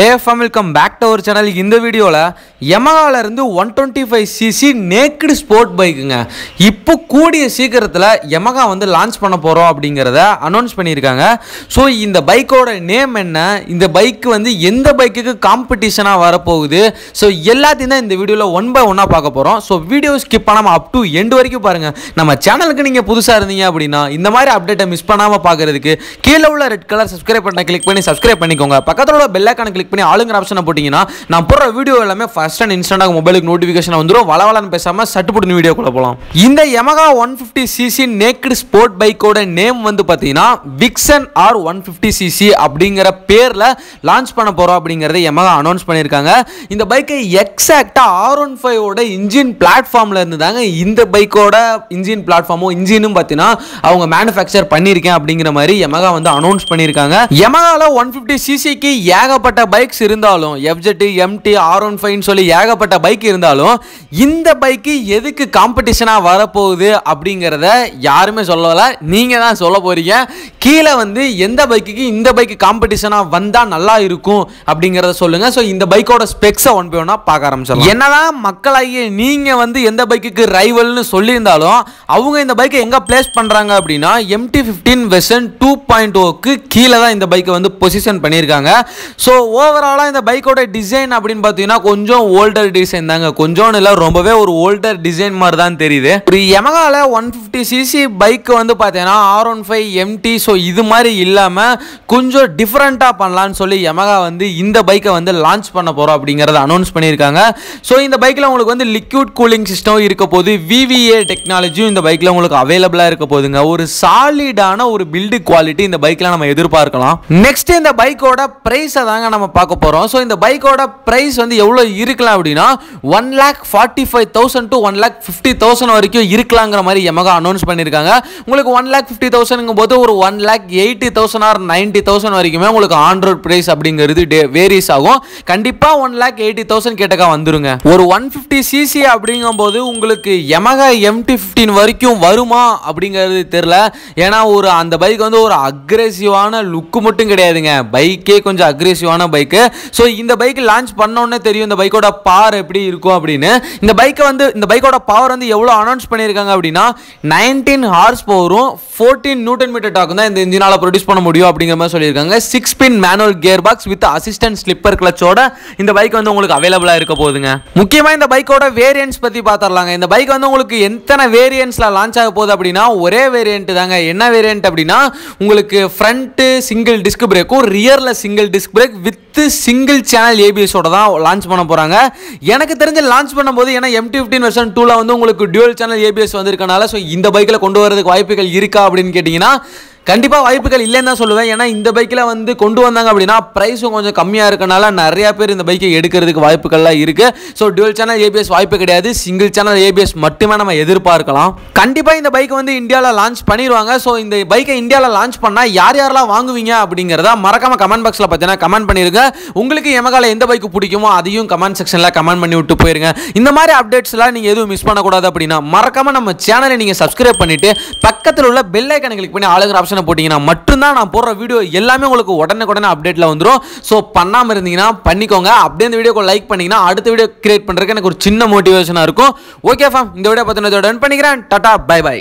Hey fam, welcome back to our channel. இந்த வீடியோல Yamaha இருந்து 125cc நேக்கட் ஸ்போர்ட் பைக்குங்க இப்போ கூடிய சீக்கிரத்துல Yamaha வந்து லான்ச் பண்ண போறோம் அப்படிங்கறத அனௌன்ஸ் பண்ணிருக்காங்க. சோ இந்த பைக்கோட நேம் என்ன, இந்த பைக் வந்து எந்த பைக்குக்கு காம்படிஷனா வர போகுது, சோ எல்லாத்தையும் தான் இந்த வீடியோல ஒன் பை ஒன்னா பார்க்க போறோம். சோ வீடியோ ஸ்கிப் பண்ணாம அப் டு எண்ட் வரைக்கும் பாருங்க. நம்ம சேனலுக்கு நீங்க புதுசா இருந்தீங்க அப்படினா இந்த மாதிரி அப்டேட்டை மிஸ் பண்ணாம பார்க்கிறதுக்கு கீழ உள்ள ரெட் கலர் சப்ஸ்கிரைப் பட்டனை கிளிக் பண்ணி சப்ஸ்கிரைப் பண்ணிக்கோங்க. பக்கத்துல உள்ள பெல் ஐகானை கிளிக் பண்ணி ஆளுங்கிற ஆப்ஷனை போட்டீங்கன்னா நான் போடுற வீடியோ எல்லாமே ஃபர்ஸ்ட் அண்ட் இன்ஸ்டன்ட்டாக மொபைலுக்கு நோட்டிஃபிகேஷன் வந்துடும். வளவலன்னு பேசாம சட்டுப்புட்டு வீடியோக்குள்ள போகலாம். இந்த Yamaha 150cc நேக்கட் ஸ்போர்ட் பைக்கோட நேம் வந்து பார்த்தீங்கன்னா விக்சன் ஆர் 150cc அப்படிங்கிற பேர்ல லான்ச் பண்ண போறோம் அப்படிங்கறத Yamaha அனௌன்ஸ் பண்ணியிருக்காங்க. இந்த பைக்கை எக்ஸாக்டா R15 ஓட இன்ஜின் பிளாட்ஃபார்ம்ல இருந்து தாங்க இந்த பைக்கோட இன்ஜின் பிளாட்ஃபார்மும் இன்ஜினும் பார்த்தீங்கன்னா அவங்க மேனுஃபேக்சர் பண்ணியிருக்கேன் அப்படிங்கிற மாதிரி Yamaha வந்து அனௌன்ஸ் பண்ணியிருக்காங்க. Yamahaல 150cc ஏகப்பட்ட பைக்ஸ் இருந்தாலும் FZ, MT, R15 சொல்லி ஏகப்பட்ட பைக் இருந்தாலும் இந்த பைக்கு எதுக்கு காம்படிஷனா வரப்போகுது அப்படிங்கறத யாருமே சொல்லல, நீங்க தான் சொல்ல போறீங்க. கீழே வந்து எந்த பைக்குக்கு இந்த பைக்கு காம்படிஷனா வந்தா நல்லா இருக்கும் அப்படிங்கறத சொல்லுங்க. சோ இந்த பைக்கோட ஸ்பெக்ஸை ஒன் பை ஒன்னா பார்க்க ஆரம்பிச்சலாம். என்னதான் மக்களாகிய நீங்க வந்து எந்த பைக்குக்கு ரைவல்னு சொல்லியிருந்தாலும் அவங்க இந்த பைக்கை எங்க பிளேஸ் பண்றாங்க அப்படின்னா MT-15 வெர்ஷன் 2.0க்கு கீழே தான் இந்த பைக்கை வந்து பொசிஷன் பண்ணியிருக்காங்க. ஸோ ஓவராலாக இந்த பைக்கோட டிசைன் அப்படின்னு பார்த்தீங்கன்னா கொஞ்சம் ஓல்டர் டிசைன் தாங்க, கொஞ்சம் இல்லை ரொம்பவே ஒரு ஓல்டர் டிசைன் மாதிரி தான் தெரியுது. ஒரு Yamahaல 150cc பைக் வந்து பார்த்தீங்கன்னா R15 MT ஸோ இது மாதிரி இல்லாமல் கொஞ்சம் டிஃப்ரெண்ட்டாக பண்ணலான்னு சொல்லி Yamaha வந்து இந்த பைக்கை வந்து லான்ச் பண்ண போகிறோம் அப்படிங்கிறத அனௌன்ஸ் பண்ணியிருக்காங்க. ஸோ இந்த பைக்கில் உங்களுக்கு வந்து லிக்விட் கூலிங் சிஸ்டம் இருக்க போது, VVA டெக்னாலஜியும் இந்த பைக்கில் உங்களுக்கு அவைலபிளாக இருக்க போதுங்க. ஒரு சாலிடான ஒரு பில்டு குவாலிட்டி இந்த பைக்கில் நம்ம எதிர்பார்க்கலாம். நெக்ஸ்ட் இந்த பைக்கோட பிரைஸை தாங்க நம்ம பார்க்க போகிறோம். ஸோ இந்த பைக்கோட பிரைஸ் வந்து எவ்வளோ இருக்கலாம் அப்படின்னா 1,45,000 to 1,50,000 வரைக்கும் இருக்கலாங்கிற மாதிரி Yamaha அனௌன்ஸ் பண்ணியிருக்காங்க. உங்களுக்கு 1,50,000 போது ஒரு 1,80,000 or 90,000 வரைக்குமே உங்களுக்கு ஆன் ரோட் பிரைஸ் அப்படிங்கிறது வேரிஸ் ஆகும். கண்டிப்பாக 1,80,000 கேட்டக்கா வந்துருங்க. ஒரு 150cc அப்படிங்கும்போது உங்களுக்கு Yamaha MT-15 வரைக்கும் வருமா அப்படிங்கிறது தெரியல. ஏன்னா ஒரு அந்த பைக் வந்து ஒரு அக்ரெசிவான லுக்கு மட்டும் கிடையாதுங்க, பைக்கே கொஞ்சம் அக்ரெசிவான பைக்கு. ஸோ இந்த பைக் லான்ச் பண்ணோன்னே தெரியும் இந்த பைக்கோட பவர் எப்படி இருக்கும் அப்படின்னு. இந்த பைக்கை வந்து இந்த பைக்கோட பவர் வந்து எவ்வளோ அனௌன்ஸ் பண்ணியிருக்காங்க அப்படின்னா 19 ஹார்ஸ் பவரும் 14 நியூட்டன் மீட்டர் டாக்கும் தான் இந்த இன்ஜினால ப்ரொடியூஸ் பண்ண முடியும் அப்படிங்கிற மாதிரி சொல்லியிருக்காங்க. 6 pin manual gear box with assistant slipper கிளச்சோட இந்த பைக் வந்து உங்களுக்கு அவைலபிளாக இருக்க போகுதுங்க. முக்கியமாக இந்த பைக்கோட வேரியன்ட்ஸ் பற்றி பார்த்துடலாங்க. இந்த பைக் வந்து உங்களுக்கு எத்தனை வேரியன்ட்ஸில் லான்ச் ஆக போகுது அப்படின்னா ஒரே வேரியன்ட் தாங்க. என்ன வேரியன்ட் அப்படின்னா உங்களுக்கு ஃப்ரண்ட் சிங்கிள் டிஸ்க் பிரேக்கும் ரியரில் single disc brake with single channel ABS-ஓட தான் லான்ச் பண்ண போறாங்க. எனக்கு தெரிஞ்ச லான்ச் பண்ணும்போது ஏன்னா MT-15 வெர்ஷன் 2ல வந்து உங்களுக்கு டுவல் சேனல் ABS வந்திருக்கனால ஸோ இந்த பைக்கில் கொண்டு வரதுக்கு வாய்ப்புகள் இருக்கா அப்படின்னு கேட்டிங்கன்னா கண்டிப்பாக வாய்ப்புகள் இல்லைன்னு தான் சொல்லுவேன். ஏன்னா இந்த பைக்கில் வந்து கொண்டு வந்தாங்க அப்படின்னா ப்ரைஸும் கொஞ்சம் கம்மியாக இருக்கனால நிறையா பேர் இந்த பைக்கை எடுக்கிறதுக்கு வாய்ப்புகள்லாம் இருக்குது. ஸோ டுவல் சேனல் ABS வாய்ப்பு கிடையாது, சிங்கிள் சேனல் ABS மட்டுமே நம்ம எதிர்பார்க்கலாம். கண்டிப்பாக இந்த பைக்கை வந்து இந்தியாவில் லான்ச் பண்ணிடுவாங்க. ஸோ இந்த பைக்கை இந்தியாவில் லான்ச் பண்ணால் யார் யாரெல்லாம் வாங்குவீங்க அப்படிங்கிறத மறக்காம கமெண்ட் பாக்ஸில் பார்த்தீங்கன்னா கமெண்ட் பண்ணிருங்க. உங்களுக்கு Yamahaல எந்த பைக்கு பிடிக்குமோ அதையும் கமெண்ட் செக்ஷனில் கமெண்ட் பண்ணி விட்டு போயிருங்க. இந்த மாதிரி அப்டேட்ஸ்லாம் நீங்கள் எதுவும் மிஸ் பண்ணக்கூடாது அப்படின்னா மறக்காம நம்ம சேனலை நீங்கள் சப்ஸ்கிரைப் பண்ணிட்டு பக்கத்தில் உள்ள பெல் ஐக்கானை கிளிக் பண்ணி ஆளுங்கிற ஆப்ஷனை போட்டீங்கன்னா மட்டும்தான் நான் போடுற வீடியோ எல்லாமே உங்களுக்கு உடனே அப்டேட்ல வந்துடும். ஸோ பண்ணாமல் இருந்தீங்கன்னா பண்ணிக்கோங்க. அப்படியே இந்த வீடியோக்கு லைக் பண்ணீங்கன்னா அடுத்த வீடியோ கிரியேட் பண்ணுறதுக்கு எனக்கு ஒரு சின்ன மோட்டிவேஷனாக இருக்கும். ஓகே ஃபேம், இந்த வீடியோ பார்த்தீங்கன்னா பண்ணிக்கிறேன். Ta ta, bye by.